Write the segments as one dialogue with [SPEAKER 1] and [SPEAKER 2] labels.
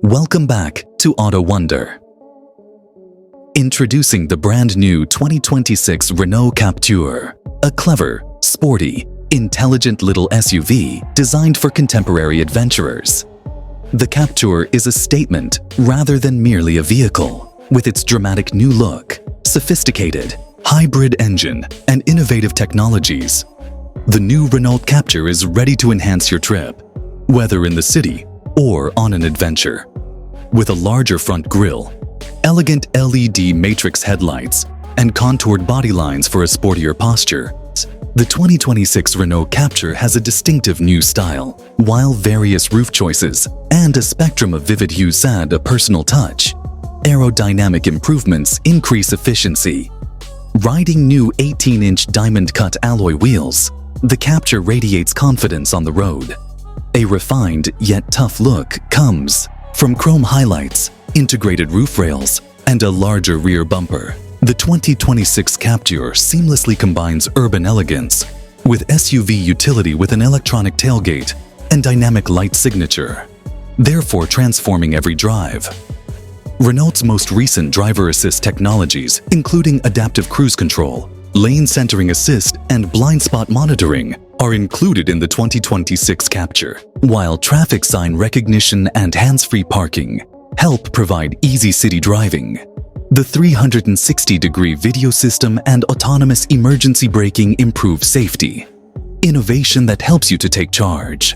[SPEAKER 1] Welcome back to Autowondr. Introducing the brand new 2026 Renault Captur, a clever, sporty, intelligent little SUV designed for contemporary adventurers. The Captur is a statement rather than merely a vehicle, with its dramatic new look, sophisticated, hybrid engine, and innovative technologies. The new Renault Captur is ready to enhance your trip, whether in the city or on an adventure. With a larger front grille, elegant LED matrix headlights, and contoured body lines for a sportier posture, the 2026 Renault Captur has a distinctive new style, while various roof choices and a spectrum of vivid hues add a personal touch. Aerodynamic improvements increase efficiency. Riding new 18-inch diamond-cut alloy wheels, the Captur radiates confidence on the road. A refined yet tough look comes from chrome highlights, integrated roof rails, and a larger rear bumper. The 2026 Captur seamlessly combines urban elegance with SUV utility with an electronic tailgate and dynamic light signature, therefore transforming every drive. Renault's most recent driver assist technologies, including adaptive cruise control, lane centering assist, and blind spot monitoring, are included in the 2026 Captur, while traffic sign recognition and hands-free parking help provide easy city driving. The 360-degree video system and autonomous emergency braking improve safety, innovation that helps you to take charge.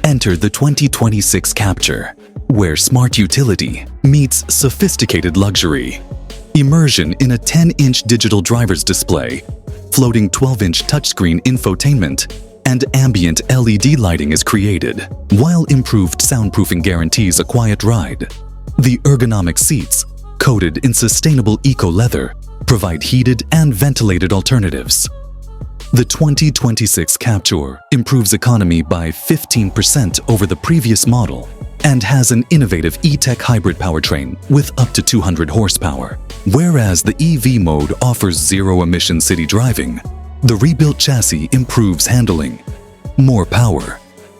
[SPEAKER 1] Enter the 2026 Captur, where smart utility meets sophisticated luxury. Immersion in a 10-inch digital driver's display, floating 12-inch touchscreen infotainment, and ambient LED lighting is created, while improved soundproofing guarantees a quiet ride. The ergonomic seats, coated in sustainable eco-leather, provide heated and ventilated alternatives. The 2026 Captur improves economy by 15% over the previous model and has an innovative e-tech hybrid powertrain with up to 200 horsepower. Whereas the EV mode offers zero-emission city driving, the rebuilt chassis improves handling, more power,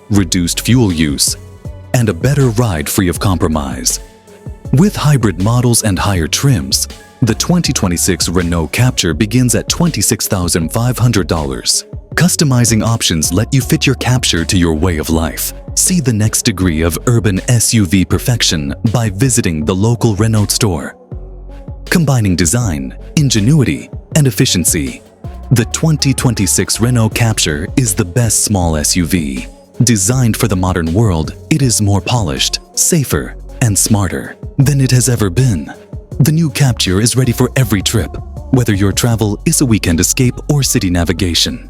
[SPEAKER 1] reduced fuel use, and a better ride free of compromise. With hybrid models and higher trims, the 2026 Renault Captur begins at $26,500. Customizing options let you fit your Captur to your way of life. See the next degree of urban SUV perfection by visiting the local Renault store. Combining design, ingenuity, and efficiency, the 2026 Renault Captur is the best small SUV. Designed for the modern world, it is more polished, safer, and smarter than it has ever been. The new Captur is ready for every trip, whether your travel is a weekend escape or city navigation.